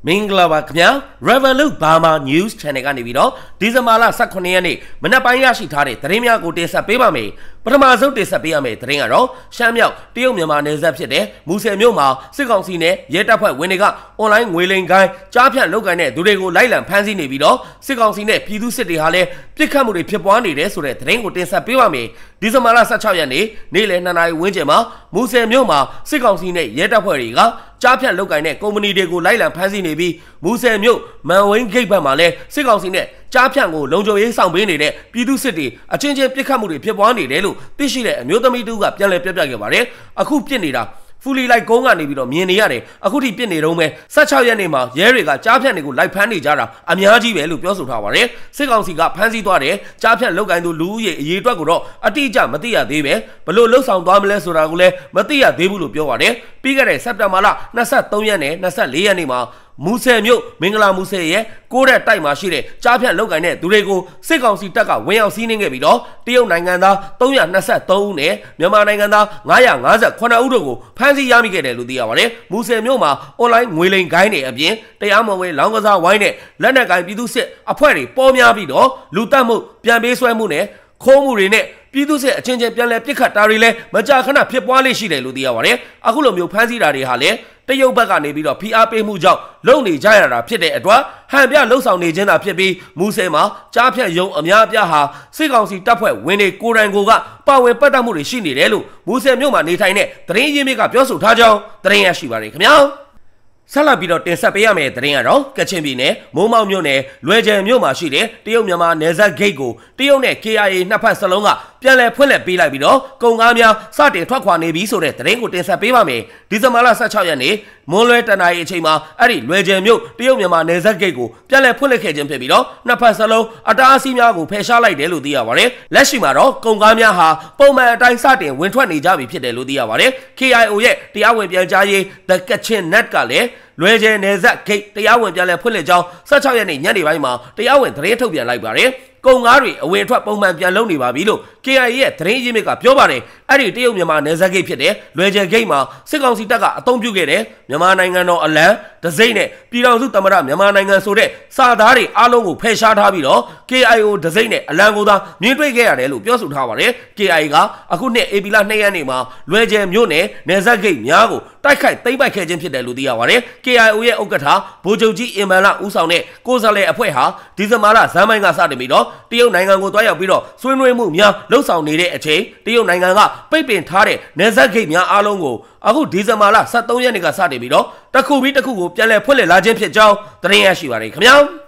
မင်္ဂလာပါခင်ဗျာ Revolut Burma News Channel ကနေပြီးတော့ဒီဇင်ဘာလ18ရက်နေ့မနက်ပိုင်းရရှိထားတဲ့သတင်းများကိုတင်ဆက်ပေးပါမယ်ပထမဆုံးတင်ဆက်ပေးရမယ့်သတင်းကတော့ရှမ်းမြောက်တရုတ်မြန်မာနယ်စပ်ဖြစ်တဲ့မူဆယ်မြို့မှာစစ်ကောင်စီနဲ့ရဲတပ်ဖွဲ့ဝင်တွေကအွန်လိုင်းငွေလိမ်ကိုင်းကြားဖြတ်လုပ်ကိုင်တဲ့သူတွေကိုလိုက်လံဖမ်းဆီးနေပြီးတော့စစ်ကောင်စီနဲ့ပြည်သူစစ်တွေဟာလည်းပြစ်ခတ်မှုတွေဖြစ်ပွားနေတယ်ဆိုတဲ့သတင်းကိုတင်ဆက်ပေးပါမယ်ဒီဇင်ဘာလ16ရက်နေ့နေ့လယ်2နာရီဝန်းကျင်မှာမူဆယ်မြို့မှာစစ်ကောင်စီနဲ့ရဲတပ်ဖွဲ့တွေကကြားဖြတ်လုပ်ကိုင်တဲ့ကုမ္ပဏီတွေကိုလိုက်လံဖမ်းဆီးနေပြီးမူဆယ်မြို့မန်ဝင်းဂိတ်ဘက်မှာလည်းစစ်ကောင်စီနဲ့ကြားဖြတ်ကိုလုံခြုံရေးဆောင်ပေးနေတဲ့ပြည်သူစစ်တွေအချင်းချင်းပြစ်ခတ်မှုတွေဖြစ်ပွားနေတယ်လို့သိရှိတဲ့အမျိုးသမီးတူကပြန်လည်ပြပြခဲ့ပါတယ်အခုပြစ်နေတာဖူလီလိုက်ကုန်းကနေပြီးတော့မြင်နေရတယ်အခုထိပြစ်နေတော့မဲ16ရက်နေ့မှာရဲတွေကကြားဖြတ်တွေကိုလိုက်ဖမ်းနေကြတာအများကြီးပဲလို့ပြောဆိုထားပါတယ်စစ်ကောင်စီကဖမ်းဆီးသွားတယ်ကြားဖြတ်လောက်ကိုင်းသူလူဦးရေအရေးအတွက်ကိုတော့အတိအကျမသိရသေးပဲဘလို့လှုပ်ဆောင်သွားမလဲဆိုတာကိုလည်းမသိရသေးဘူးလို့ပြောပါတယ်ပြီးခဲ့တဲ့စက်တင်ဘာလ23ရက်နဲ့24ရက်နေ့မှာမူဆယ်မြို့မင်္ဂလာမူဆယ်ရဲ့ကိုးတဲ့တိုက်မှာရှိတဲ့ကြားဖြတ်လောက်ကိုင်းတဲ့သူတွေကိုစစ်ကောင်စီတပ်ကဝင်ရောက်စီးနင်းခဲ့ပြီးတော့တရုတ်နိုင်ငံသား323ဦးနဲ့မြန်မာနိုင်ငံသား958ဦးတို့ကိုဖမ်းဆီးရမိခဲ့တယ်လို့သိရပါတယ်မူဆယ်မြို့မှာအွန်လိုင်းငွေလိမ်ဂိုင်းတွေအပြင်တရားမဝင်လောင်းကစားဝိုင်းနဲ့လက်နက်ကိုင်ပြည်သူစစ်အဖွဲ့တွေပေါ်များပြီးတော့လူတက်မှုပြန်ပေးဆွဲမှုနဲ့ခိုးမှုတွေနဲ့ပြည်သူစစ်အချင်းချင်းပြန်လည်ပြစ်ခတ်တာတွေလည်းမကြာခဏဖြစ်ပွားလေရှိတယ်လို့သိရပါတယ်အခုလိုမျိုးဖမ်းဆီးတာတွေဟာလည်းတရုတ်ဘက်ကနေပြီးတော့ဖိအားပေးမှုကြောင့်လုံနေကြရတာဖြစ်တဲ့အတွက်ဟန်ပြလှုပ်ဆောင်နေခြင်းသာဖြစ်ပြီးမူဆယ်မှာကြားဖြတ်ရုံအများအပြားဟာစစ်ကောင်စီတပ်ဖွဲ့ဝင်တွေကိုယ်တိုင်ကိုကပါဝင်ပတ်သက်မှုတွေရှိနေတယ်လို့မူဆယ်မြို့မှာနေထိုင်တဲ့သတင်းရင်းမြစ်ကပြောဆိုထားကြောင်းသတင်းရရှိပါတယ်ခင်ဗျာဆက်လက်ပြီးတော့တင်ဆက်ပေးရမယ့်သတင်းကတော့ကချင်ပြည်နယ်မိုးမောက်မြို့နယ်လွယ်ကျယ်မြို့မှာရှိတဲ့တရုတ်မြန်မာနယ်စပ်ဂိတ်ကိုတရုတ်နဲ့ KIA နှစ်ဖက်စလုံးကပြန်လည်ဖွင့်လှစ်ပေးလိုက်ပြီးတော့ကုန်ကားများစတင်ထွက်ခွာနေပြီဆိုတဲ့သတင်းကိုတင်ဆက်ပေးပါမယ်ဒီဇင်ဘာလ16ရက်နေ့မွန်းလွဲတနာရီအချိန်မှာအဲ့ဒီလွယ်ကျယ်မြို့တရုတ်မြန်မာနယ်စပ်ဂိတ်ကိုပြန်လည်ဖွင့်လှစ်ခဲ့ခြင်းဖြစ်ပြီးတော့နှစ်ဖက်စလုံးအတားအဆီးများကိုဖယ်ရှားလိုက်တယ်လို့သိရပါတယ်လက်ရှိမှာတော့ကုန်ကားများဟာပုံမှန်အတိုင်းစတင်ဝင်ထွက်နေကြပြီဖြစ်တယ်လို့သိရပါတယ် KIO ရဲ့တရားဝင်ပြန်ကြားရေး The Kachin Net ကလည်းလွယ်ကျယ်နယ်စပ်ဂိတ်တရားဝင်ပြန်လည်ဖွင့်လှစ်ကြောင်း16ရက်နေ့ညနေပိုင်းမှာတရားဝင်သတင်းထုတ်ပြန်လိုက်ပါတယ်ကုန်ကားတွေအဝင်ထွက်ပုံမှန်ပြန်လုပ်နေပါပြီလို့ KIA ရဲ့သတင်းရင်းမြစ်ကပြောပါတယ်အဲ့ဒီတရုတ်မြန်မာနယ်စပ်ဂိတ်ဖြစ်တဲ့လွယ်ကျယ်ဂိတ်မှာစစ်ကောင်စီတပ်ကအုံပြုခဲ့တဲ့မြန်မာနိုင်ငံတော်အလံတစိမ့်နဲ့ပြည်ထောင်စုသမ္မတမြန်မာနိုင်ငံဆိုတဲ့စာသားတွေအားလုံးကိုဖယ်ရှားထားပြီးတော့ KIO တစိမ့်နဲ့အလံကိုသာမြင်တွေ့ခဲ့ရတယ်လို့ပြောဆိုထားပါတယ် KIA ကအခုနှစ်ဧပြီလ2ရက်နေ့မှာလွယ်ကျယ်မြို့နယ်နယ်စပ်ဂိတ်များကိုတိုက်ခိုက်သိမ်းပိုက်ခဲ့ခြင်းဖြစ်တယ်လို့သိရပါတယ် KIO ရဲ့ဥက္ကဋ္ဌဗိုလ်ချုပ်ကြီးအင်မန်လဦးဆောင်တဲ့ကိုယ်စားလှယ်အဖွဲ့ဟာဒီဇင်ဘာလဇန်ပိုင်းကစတင်ပြီးတော့တရုတ်နိုင်ငံကိုတွားရောက်ပြီးတော့ဆွေးနွေးမှုများလှုပ်ဆောင်နေတဲ့အချိန်တရုတ်နိုင်ငံကပိတ်ပင်ထားတဲ့နယ်စပ်ဂိတ်များအားလုံးကိုအခုဒီဇင်ဘာလ23ရက်နေ့ကစတင်ပြီးတော့တစ်ခုပြီးတစ်ခုကိုပြန်လည်ဖွင့်လှစ်လာခြင်းဖြစ်ကြောင်းသတင်းရရှိပါတယ်ခင်ဗျာ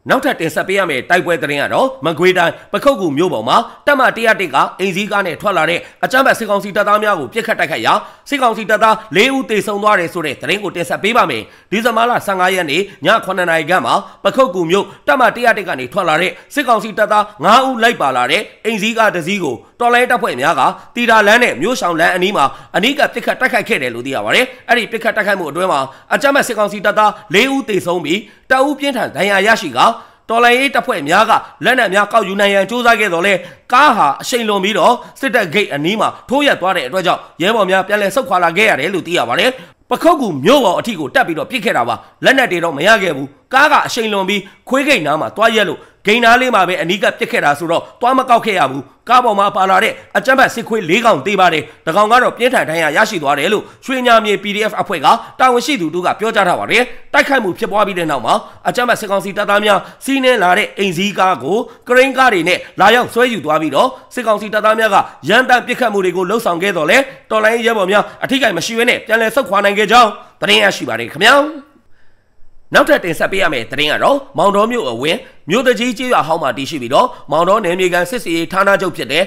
နောက်ထပ်တင်ဆက်ပေးရမယ့်တိုက်ပွဲသတင်းကတော့မကွေးတိုင်းပခုတ်ကူမြို့ပေါ်မှာတပ်မ101ကအင်စည်းကားနဲ့ထွက်လာတဲ့အကြမ်းဖက်စစ်ကောင်စီတပ်သားများကိုပြစ်ခတ်တိုက်ခိုက်ရာစစ်ကောင်စီတပ်သား4ဦးသေဆုံးသွားတယ်ဆိုတဲ့သတင်းကိုတင်ဆက်ပေးပါမယ်ဒီဇင်ဘာလ15ရက်နေ့ည9:00နာရီခန့်မှာပခုတ်ကူမြို့တပ်မ101ကနေထွက်လာတဲ့စစ်ကောင်စီတပ်သား5ဦးလိုက်ပါလာတဲ့အင်စည်းကားတစ်စီးကိုတော်လိုင်းတပ်ဖွဲ့များကတီတာလန်းနဲ့မြို့ဆောင်လန်းအနီးမှာအနီးကပြစ်ခတ်တိုက်ခိုက်ခဲ့တယ်လို့သိရပါတယ်အဲ့ဒီပြစ်ခတ်တိုက်ခိုက်မှုအတွင်းမှာအကြမ်းဖက်စစ်ကောင်စီတပ်သား4ဦးသေဆုံးပြီးတအုပ်ပြင်းထန်ဒဏ်ရာရရှိကတော်လိုင်းရေးတပ်ဖွဲ့များကလက်နက်များကောက်ယူနိုင်ရန်စူးစမ်းခဲ့တော့လဲကားဟာအရှိန်လွန်ပြီးတော့စစ်တပ်ဂိတ်အနီးမှာထိုးရက်သွားတဲ့အတွက်ကြောင့်ရဲဘော်များပြန်လည်ဆုတ်ခွာလာခဲ့ရတယ်လို့သိရပါတယ်ပခုတ်ကူမြို့ပေါ်အထိကိုတက်ပြီးတော့ပြစ်ခဲ့တာပါလက်နက်တွေတော့မရခဲ့ဘူးကားကအရှိန်လွန်ပြီးခွေးဂိတ်နားမှာတွားရက်လို့ဂိမ်းနားလေးမှာပဲအနီးကပြစ်ခဲ့တာဆိုတော့တွားမကောက်ခဲ့ရဘူးကားပေါ်မှာပါလာတဲ့အကြမ်းဖက်စစ်ခွေး၄កောင်သေးပါတယ်တကောင်ကတော့ပြင်းထန်ဒဏ်ရာရရှိသွားတယ်လို့ရွှေညာမြေ PDF အဖွဲ့ကတာဝန်ရှိသူတို့ကပြောကြားထားပါတယ်တိုက်ခိုက်မှုဖြစ်ပွားပြီးတဲ့နောက်မှာအကြမ်းဖက်စစ်ကောင်စီတပ်သားများစီးနှင်းလာတဲ့အိမ်စည်းကားကိုကရိန်းကားတွေနဲ့လာရောက်ဆွဲယူသွားပြီးတော့စစ်ကောင်စီတပ်သားများကရန်တမ်းပစ်ခတ်မှုတွေကိုလှုံ့ဆော်ခဲ့တော့လဲတော်လိုင်းရဲဘော်များအထိကိမရှိဘဲနဲ့ပြန်လည်ဆုတ်ခွာနိုင်ခဲ့ကြောင်းသတင်းရရှိပါတယ်ခင်ဗျာနောက်ထပ်တင်ဆက်ပေးရမယ့်သတင်းကတော့မောင်တော်မြို့အဝင်းမြို့တကြီးကျေးရွာဟောင်းမှာတည်ရှိပြီးတော့မောင်တော်နယ်မြေကန်စစ်စီရေးဌာနချုပ်ဖြစ်တဲ့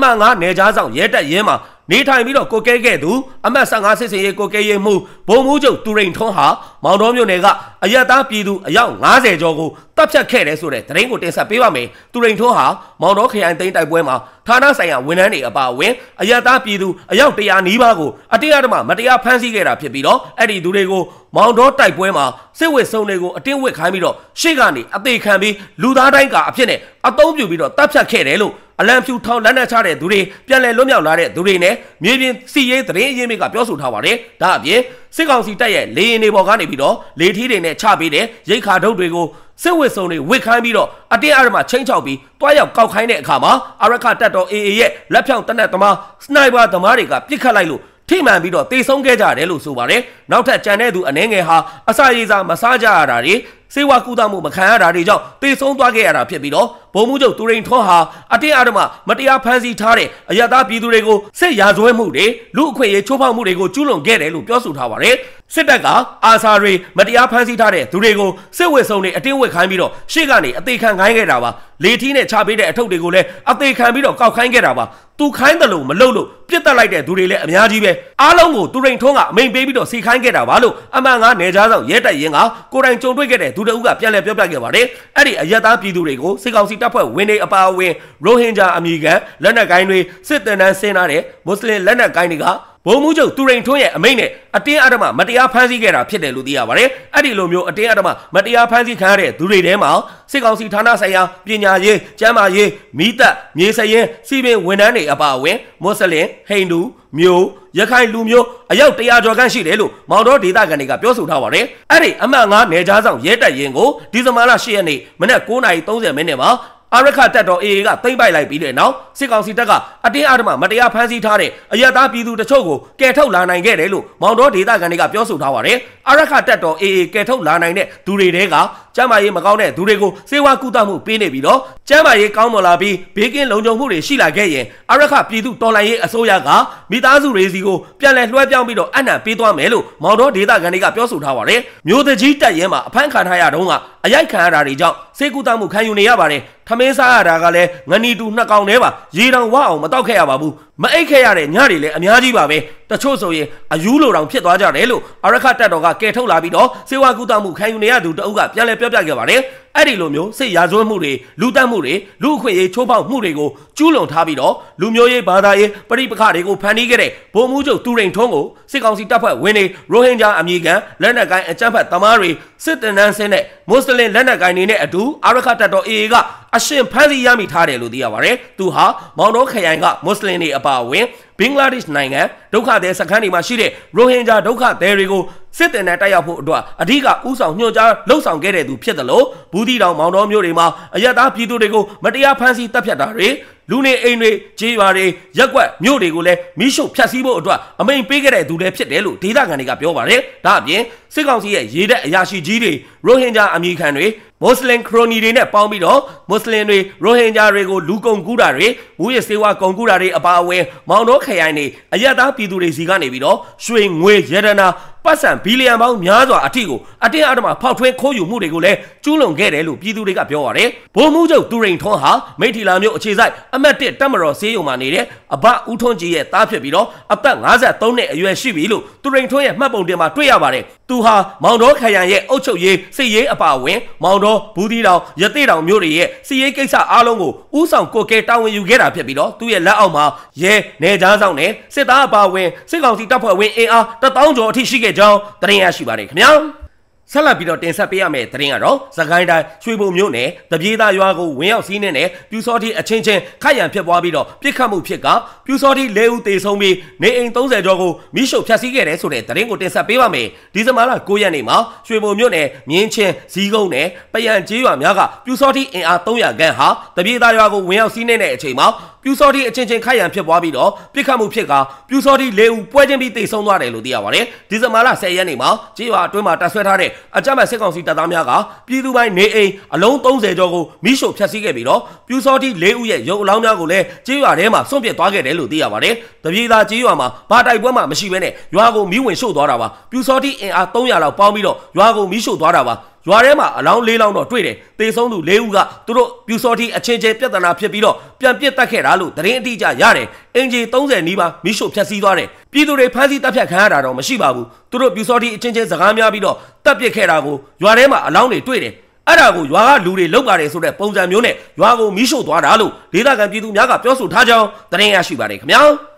အမှတ်9နယ်ကြားဆောင်ရဲတပ်ရင်းမှာနေထိုင်ပြီးတော့ကိုကဲခဲ့သူအမှတ်15စစ်စီရေးကိုကဲရေးမှုဘုံမှုချုပ်တူရိန်ထွန်းဟာမောင်တော်မြို့နယ်ကအရက်သားပြည်သူအယောက်90ကျော်ကိုတပ်ဖြတ်ခဲ့တယ်ဆိုတဲ့သတင်းကိုတင်ဆက်ပေးပါမယ်တူရိန်ထွန်းဟာမောင်တော်ခရိုင်သိမ်းတိုက်ပွဲမှာဌာနဆိုင်ရာဝန်ထမ်းတွေအပါအဝင်အရက်သားပြည်သူအယောက်100နီးပါးကိုအတရားဓမ္မမတရားဖမ်းဆီးခဲ့တာဖြစ်ပြီးတော့အဲ့ဒီသူတွေကိုမောင်တော်တိုက်ပွဲမှာစစ်ဝစ်စုံတွေကိုအတင်းဝစ်ခိုင်းပြီးတော့ရှေ့ကနေအသေးခံပြီးလူသားတိုင်းကအဖြစ်နဲ့အသုံးပြုပြီးတော့တပ်ဖြတ်ခဲ့တယ်လို့ အလံဖြူထောင်လက်နက်ချတဲ့သူတွေပြန်လည်လွတ်မြောက်လာတဲ့သူတွေနဲ့မြေပြင်စီရေးသတင်းအရင်းမြစ်ကပြောဆိုထားပါတယ်ဒါအပြင်စစ်ကောင်စီတပ်ရဲ့လေရင်တွေပေါ်ကနေပြီးတော့လေထီးတွေနဲ့ချပေးတဲ့ရိတ်ခါထုတ်တွေကိုစစ်ဝစ်စုံတွေဝစ်ခိုင်းပြီးတော့အတင်းအဓမ္မချင်းချောက်ပြီးတွားရောက်ကောက်ခိုင်းတဲ့အခါမှာအာရခတပ်တော် AA ရဲ့လက်ဖြောင့်တနက်သမားစနိုက်ပါသမားတွေကပြစ်ခတ်လိုက်လို့ထိမှန်ပြီးတော့တေဆုံးခဲ့ကြတယ်လို့ဆိုပါတယ်နောက်ထပ်ကြံတဲ့သူအနေငယ်ဟာအစာရေစာမစားကြရတာတွေစေဝါကူတာမှုမခံရတာတွေကြောင့်တေဆုံးသွားခဲ့ရတာဖြစ်ပြီးတော့ဗိုလ်မှူးချုပ်သူရိန်ထွန်းဟာအတင်းအဓမ္မမတရားဖမ်းဆီးထားတဲ့အရသာပြည်သူတွေကိုစစ်ရာဇဝဲမှုတွေလူအခွင့်အရေးချိုးဖောက်မှုတွေကိုကျူးလွန်ခဲ့တယ်လို့ပြောဆိုထားပါတယ်စစ်တပ်ကအာဆာတွေမတရားဖမ်းဆီးထားတဲ့သူတွေကိုစစ်ဝစ်စုံတွေအတင်းဝစ်ခိုင်းပြီးတော့ရှေ့ကနေအသေးခံခိုင်းခဲ့တာပါလေထီးနဲ့ချပေးတဲ့အထုပ်တွေကိုလည်းအသေးခံပြီးတော့ကောက်ခိုင်းခဲ့တာပါသူခိုင်းတယ်လို့မလုပ်လို့ပြစ်တက်လိုက်တဲ့သူတွေလည်းအများကြီးပဲအားလုံးကိုသူရိန်ထွန်းကအမိန်ပေးပြီးတော့စီခိုင်းခဲ့တာပါလို့အမှန်ကနယ်ကြားဆောင်ရဲတပ်ရင်းကကိုယ်တိုင်ကြုံတွေ့ခဲ့တဲ့သူတအုပ်ကပြန်လည်ပြောပြခဲ့ပါတယ်အဲ့ဒီအယက်သားပြည်သူတွေကိုစစ်ကောင်စီတပ်ဖွဲ့ဝင်တွေအပါအဝင်ရိုဟင်ဂျာအမည်ခံလက်နက်ကိုင်းတွေစစ်တပ်နှန်းဆင်းလာတဲ့မွတ်စလင်လက်နက်ကိုင်းတွေကဗိုလ်မှူးချုပ်သူရိန်ထွန်းရဲ့အမိန့်နဲ့အတင်းအဓမ္မမတရားဖမ်းဆီးခဲ့တာဖြစ်တယ်လို့သိရပါတယ်။အဲ့ဒီလိုမျိုးအတင်းအဓမ္မမတရားဖမ်းဆီးခံရတဲ့သူတွေထဲမှာစစ်ကောင်စီဌာနဆိုင်ရာပညာရေး၊ကျန်းမာရေး၊မိသက်၊မြေစရင်စီပင်ဝန်ထမ်းတွေအပါအဝင်မွတ်စလင်၊ဟိန္ဒူမျိုးရခိုင်လူမျိုးအယောက်100ကျော်ခန့်ရှိတယ်လို့မောင်တော်ဒေသခံတွေကပြောဆိုထားပါတယ်။အဲ့ဒီအမှတ်9နယ်ကြားဆောင်ရဲတပ်ရင်းကိုဒီဇင်ဘာလ10ရက်နေ့မနက်9:30မိနစ်မှာအာရခတပ်တော် AA ကသိမ်းပိုက်လိုက်ပြီးတဲ့နောက်စစ်ကောင်စီတပ်ကအတင်းအဓမ္မမတရားဖမ်းဆီးထားတဲ့အရသားပြည်သူတချို့ကိုကယ်ထုတ်လာနိုင်ခဲ့တယ်လို့မောင်တော်ဒေသခံတွေကပြောဆိုထားပါတယ်။အာရခတပ်တော် AA ကယ်ထုတ်လာနိုင်တဲ့သူတွေတဲကကျမ်းမာရေးမကောင်းတဲ့သူတွေကိုစေဝါကုသမှုပေးနေပြီးတော့ကျမ်းမာရေးကောင်းမွန်လာပြီးဘေးကင်းလုံခြုံမှုတွေရှိလာခဲ့ရင်အာရခပြည်သူတော်လှန်ရေးအစိုးရကမိသားစုတွေစီကိုပြန်လည်လွှဲပြောင်းပြီးတော့အနံ့ပေးသွားမယ်လို့မောင်တော်ဒေသခံတွေကပြောဆိုထားပါတယ်။မျိုးတကြီးတပ်ရဲမှာအဖမ်းခံထားရတော့ကအရိုက်ခံရတာတွေကြောင့်စေကုသမှုခံယူနေရပါတယ်။ထမင်းစားရတာကလည်းငနီတူနှစ်ကောင်တည်းပါရေတောင်ဝအောင်မတောက်ခဲ့ရပါဘူးမအိတ်ခဲ့ရတဲ့ညတွေလည်းအများကြီးပါပဲတချို့ဆိုရင်အယူလိုတောင်ဖြစ်သွားကြတယ်လို့အာရခတပ်တော်ကကယ်ထုတ်လာပြီးတော့စေဝါကုသမှုခံယူနေရသူတအုပ်ကပြန်လည်ပြောပြခဲ့ပါတယ်အဲ့ဒီလိုမျိုးစစ်ရာဇဝတ်မှုတွေလူတက်မှုတွေလူအခွင့်အရေးချိုးဖောက်မှုတွေကိုကျူးလွန်ထားပြီးတော့လူမျိုးရေးဘာသာရေးပရိပခတွေကိုဖန်တီးခဲ့တဲ့ဗိုလ်မှူးချုပ်သူရိန်ထွန်းကိုစစ်ကောင်စီတပ်ဖွဲ့ဝင်တွေရိုဟင်ဂျာအမည်ခံလက်နက်ကိုင်းအကြမ်းဖက်သမားတွေစစ်တပ်နှန်းဆင်းတဲ့မွတ်စလင်လက်နက်ကိုင်းတွေနဲ့အတူအာရခတပ်တော် AA ကအရှင်ဖမ်းဆီးရမိထားတယ်လို့သိရပါတယ်သူဟာမောင်တော်ခရိုင်ကမွတ်စလင်တွေအပါအဝင်ဘင်္ဂလားဒေ့ရှ်နိုင်ငံဒုက္ခသည်စခန်းတွေမှာရှိတဲ့ရိုဟင်ဂျာဒုက္ခသည်တွေကိုစစ်တပ်နဲ့တိုက်ရောက်ဖို့အတွက်အဓိကဥဆောင်ညွှန်ကြားလှုပ်ဆောင်ခဲ့တဲ့သူဖြစ်တယ်လို့ဘူးတီတောင်မောင်တော်မျိုးတွေမှာအယက်သားပြည်သူတွေကိုမတရားဖမ်းဆီးတပ်ဖြတ်တာတွေလူနေအိမ်တွေကြေးရွာတွေရက်ကွက်မြို့တွေကိုလည်းမိရှုဖျက်ဆီးဖို့အတွက်အမိန်ပေးခဲ့တဲ့သူတွေဖြစ်တယ်လို့ဒေသခံတွေကပြောပါတယ်ဒါအပြင်စစ်ကောင်စီရဲ့ရေတပ်အရာရှိကြီးတွေရိုဟင်ဂျာအမည်ခံတွေမွတ်စလင်ခရိုနီတွေနဲ့ပေါင်းပြီးတော့မွတ်စလင်တွေရိုဟင်ဂျာတွေကိုလူကုန်ကူးတာတွေမူရစေဝါကုန်ကူးတာတွေအပါအဝင်မောင်တော်ခရိုင်တွေအယက်သားပြည်သူတွေစီကနေပြီးတော့ရွှေငွေရတနာပတ်စံဘီလီယံပေါင်းများစွာအထိကိုအတင်းအဓမ္မဖောက်ထွင်းခိုးယူမှုတွေကိုလည်းကျူးလွန်ခဲ့တယ်လို့ပြည်သူတွေကပြောပါတယ်ဗိုလ်မှူးချုပ်သူရိန်ထွန်းဟာမိထီလာမြို့အခြေစိုက်အမှတ်1တပ်မတော်ဆေးရုံမှာနေတဲ့အဘဦးထွန်းကြီးရဲ့သားဖြစ်ပြီးတော့အသက်53နှစ်အရွယ်ရှိပြီလို့သူရိန်ထွန်းရဲ့မှတ်ပုံတင်မှာတွေ့ရပါတယ်သူဟာမောင်တော်ခရိုင်ရဲ့အုပ်ချုပ်ရေးစစ်ရေးအပါအဝင်မောင်တော်ဘူးတီတောင်ရသေတောင်မြို့တွေရဲ့စစ်ရေးကိစ္စအားလုံးကိုဥဆောင်ကိုကဲတာဝန်ယူခဲ့တာဖြစ်ပြီးတော့သူ့ရဲ့လက်အောက်မှာရဲနယ်ကြားဆောင်နဲ့စစ်သားအပါအဝင်စစ်ကောင်စီတပ်ဖွဲ့ဝင်အင်အား1000ကျော်အထိရှိခဲ့ကြောင်းသတင်းရရှိပါတယ်ခင်ဗျာဆက်လက်ပြီးတော့တင်ဆက်ပေးရမယ့်သတင်းကတော့စကိုင်းတိုင်းရွှေဘုံမြို့နယ်တပြေးသားရွာကိုဝင်ရောက်စီးနှင်းတဲ့ပြူစောတိအချင်းချင်းခိုက်ရန်ဖြစ်ပွားပြီးတော့ပြစ်ခတ်မှုဖြစ်ကပြူစောတိ၄ဦးသေဆုံးပြီးနေအိမ်30ကျော်ကိုမိရှုဖျက်ဆီးခဲ့တယ်ဆိုတဲ့သတင်းကိုတင်ဆက်ပေးပါမယ်ဒီဇင်ဘာလ9ရက်နေ့မှာရွှေဘုံမြို့နယ်မြင်းချင်းဇီးကုန်းနယ်ပယံကျေးရွာများကပြူစောတိအင်အား300ခန့်ဟာတပြေးသားရွာကိုဝင်ရောက်စီးနှင်းတဲ့အချိန်မှာပြူစောတိအချင်းချင်းခိုက်ရန်ဖြစ်ပွားပြီးတော့ပြစ်ခတ်မှုဖြစ်ကပြူစောတိ၄ဦးပွဲချင်းပြီးသေဆုံးသွားတယ်လို့သိရပါတယ်ဒီဇင်ဘာလ10ရက်နေ့မှာကျေးရွာအတွင်းမှာတပ်ဆွဲထားတဲ့အကြမ်းဖက်စစ်ကောင်စီတပ်သားများကပြည်သူပိုင်းနေအိမ်အလုံး30ကျော်ကိုမိရှုဖျက်ဆီးခဲ့ပြီးတော့ပြူစောတိ၄ဦးရဲ့ရုပ်အလောင်းများကိုလည်းကျေးရွာထဲမှာစွန့်ပစ်သွားခဲ့တယ်လို့သိရပါတယ်တပြေးသားကျေးရွာမှာဘာတိုက်ပွဲမှမရှိဘဲနဲ့ရွာကိုမိဝင်ရှို့သွားတာပါပြူစောတိအင်အား300လောက်ပေါင်းပြီးတော့ရွာကိုမိရှု့သွားတာပါရွာထဲမှာအလောင်း၄လောင်းတော့တွေ့တယ်သေဆုံးသူ၄ဦးကသူတို့ပြူစောတိအချင်းချင်းပြဿနာဖြစ်ပြီးတော့ပြန်ပစ်တက်ခဲ့တာလို့သတင်းအတိအကျရတယ်အင်ဂျီ30နီးပါးမိရှုဖျက်ဆီးသွားတယ်ပြည်သူတွေဖမ်းဆီးတပ်ဖြတ်ခံရတာတော့မရှိပါဘူးသူတို့ပြူစောတိအချင်းချင်းစကားများပြီးတော့တပ်ပစ်ခဲ့တာကိုရွာထဲမှာအလောင်းတွေတွေ့တယ်အဲ့ဒါကိုရွာကလူတွေလောက်ပါတယ်ဆိုတဲ့ပုံစံမျိုးနဲ့ရွာကိုမိရှုသွားတာလို့ဒေသခံပြည်သူများကပြောဆိုထားကြောင်းသတင်းရရှိပါတယ်ခင်ဗျာ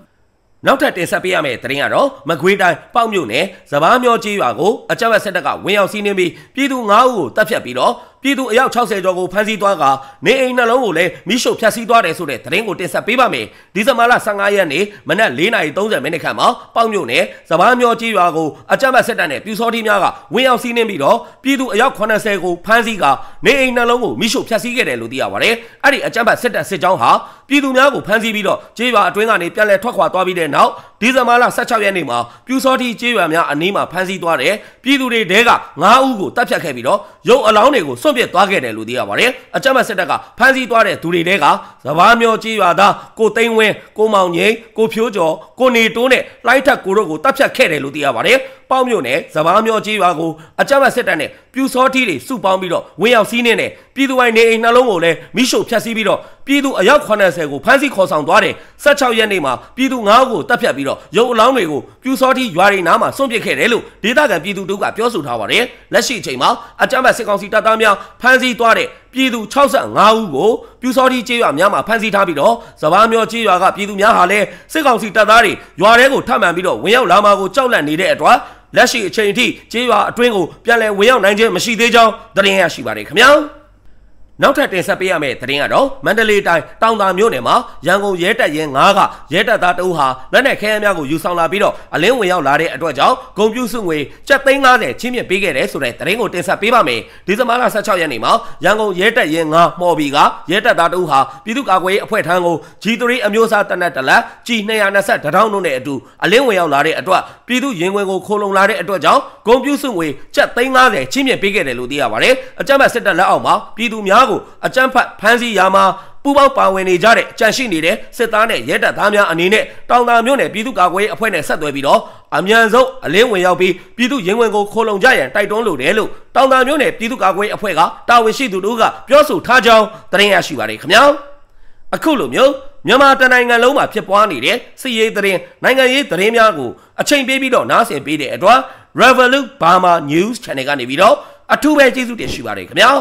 နောက်ထပ်တင်ဆက်ပေးရမယ့်သတင်းကတော့မကွေးတိုင်းပေါက်မြို့နယ်စပားမျောကျေးရွာကိုအကြမ်းဖက်စစ်တပ်ကဝင်ရောက်စီးနင်းပြီးပြည်သူ9ဦးကိုတပ်ဖြတ်ပြီးတော့ ပြည်သူအယောက်60ကျော်ကိုဖမ်းဆီးသွားကနေအိမ်နှလုံးကိုလည်းမိရှုဖျက်ဆီးသွားတယ်ဆိုတဲ့သတင်းကိုတင်ဆက်ပေးပါမယ်ဒီဇင်ဘာလ15ရက်နေ့မနက်4:30မိနစ်ခန့်မှာပေါက်မြို့နယ်စပားမျိုးကြီးရွာကိုအကြမ်းဖက်စစ်တပ်နဲ့ပြူစောတိများကဝင်ရောက်စီးနင်းပြီးတော့ပြည်သူအယောက်80ကိုဖမ်းဆီးကနေအိမ်နှလုံးကိုမိရှုဖျက်ဆီးခဲ့တယ်လို့သိရပါတယ်အဲ့ဒီအကြမ်းဖက်စစ်တပ်စစ်ကြောင်းဟာပြည်သူများကိုဖမ်းဆီးပြီးတော့ကြေးရွာအတွင်းကနေပြန်လည်ထွက်ခွာသွားပြီးတဲ့နောက်ဒီဇင်ဘာလ16ရက်နေ့မှာပြူစောတိကြေးရွာများအနီးမှာဖမ်းဆီးသွားတယ်ပြည်သူတွေတဲက9ဦးကိုတပ်ဖြတ်ခဲ့ပြီးတော့ရုပ်အလောင်းတွေကိုစွန့်ပစ်သွားခဲ့တယ်လို့သိရပါတယ်အကြမ်းဖက်စစ်တပ်ကဖမ်းဆီးသွားတဲ့သူတွေတဲကစပားမျိုးကြေးရွာသားကိုသိန်းဝင်းကိုမောင်ငိမ့်ကိုဖြိုးကျော်ကိုနေတိုးနဲ့လှိုင်းထက်ကိုတို့ကိုတပ်ဖြတ်ခဲ့တယ်လို့သိရပါတယ်ပေါက်မြို့နယ်စပားမျိုးကြေးရွာကိုအကြမ်းဖက်စစ်တပ်နဲ့ပြူစောတိတွေစုပေါင်းပြီးတော့ဝင်ရောက်စီးနင်းတယ်ပြည်သူပိုင်းနေအိမ်နှလုံးကိုလည်းမိရှုဖျက်ဆီးပြီးတော့ပြည်သူအယောက်80ကိုဖမ်းဆီးခေါ်ဆောင်သွားတယ်16ရက်နေ့မှာပြည်သူ9ဦးကိုတပ်ဖြတ်ပြီးတော့ရုပ်အလောင်းတွေကိုပြူစောတိရွာတွေနားမှာစွန့်ပစ်ခဲ့တယ်လို့ဒေသခံပြည်သူတို့ကပြောဆိုထားပါတယ်လက်ရှိအချိန်မှာအကြမ်းဖက်စစ်ကောင်စီတပ်သားများဖမ်းဆီးသွားတဲ့ပြည်သူ65ဦးကိုပြူစောတိကြေးရွာများမှာဖမ်းဆီးထားပြီးတော့စပားမျိုးကြေးရွာကပြည်သူများဟာလည်းစစ်ကောင်စီတပ်သားတွေရွာထဲကိုထပ်မံပြီးတော့ဝင်ရောက်လာမှာကိုကြောက်လန့်နေတဲ့အတွက်လက်ရှိအချိန်အထိကြေးရွာအတွင်းကိုပြန်လည်ဝင်ရောက်နိုင်ခြင်းမရှိသေးကြောင်းသတင်းရရှိပါတယ်ခင်ဗျာနောက်ထပ်တင်ဆက်ပေးရမယ့်သတင်းကတော့မန္တလေးတိုင်းတောင်သာမြို့နယ်မှာရန်ကုန်ရဲတပ်ရင်း9ကရဲတပ်သားတအုပ်ဟာလက်နက်ခဲယမ်းများကိုယူဆောင်လာပြီးတော့အလင်းဝင်ရောက်လာတဲ့အတွက်ကြောင့်ဂုံပြူစုငွေ750ချင်းမြင့်ပေးခဲ့တယ်ဆိုတဲ့သတင်းကိုတင်ဆက်ပေးပါမယ်ဒီဇင်ဘာလ16ရက်နေ့မှာရန်ကုန်ရဲတပ်ရင်း9မော်ဘီကရဲတပ်သားတအုပ်ဟာပြည်သူ့ကာကွယ်ရေးအဖွဲ့ထံကို G3 အမျိုးအစားတနက်တလက် G220 တောင်းတို့နဲ့အတူအလင်းဝင်ရောက်လာတဲ့အတွက်ပြည်သူရင်ဝင်ကိုခိုးလုံလာတဲ့အတွက်ကြောင့်ဂုံပြူစုငွေ750ချင်းမြင့်ပေးခဲ့တယ်လို့သိရပါတယ်အကြမ်းဖက်စစ်တပ်လက်အောက်မှာပြည်သူများကိုအကြမ်းဖက်ဖမ်းဆီးရာမှာပူပေါင်းပါဝင်နေကြတဲ့ကြန့်ရှိနေတဲ့စစ်သားနဲ့ရဲတပ်သားများအနေနဲ့တောင်သာမြို့နယ်ပြည်သူ့ကာကွယ်ရေးအဖွဲ့နဲ့ဆက်သွယ်ပြီးတော့အမြန်ဆုံးအလင်းဝင်ရောက်ပြီးပြည်သူရင်ဝင်ကိုခိုးလုံကြရန်တိုက်တွန်းလိုတယ်လို့တောင်သာမြို့နယ်ပြည်သူ့ကာကွယ်ရေးအဖွဲ့ကတာဝန်ရှိသူတို့ကပြောဆိုထားကြောင်းသတင်းရရှိပါတယ်ခင်ဗျာအခုလိုမျိုးမြန်မာတနိုင်ငံလုံးမှာဖြစ်ပွားနေတဲ့စစ်ရေးသတင်းနိုင်ငံရေးသတင်းများကိုအချိန်ပေးပြီးတော့နားဆင်ပေးတဲ့အတွက် Revolut Burma News Channel ကနေပြီးတော့အထူးပဲကျေးဇူးတင်ရှိပါတယ်ခင်ဗျာ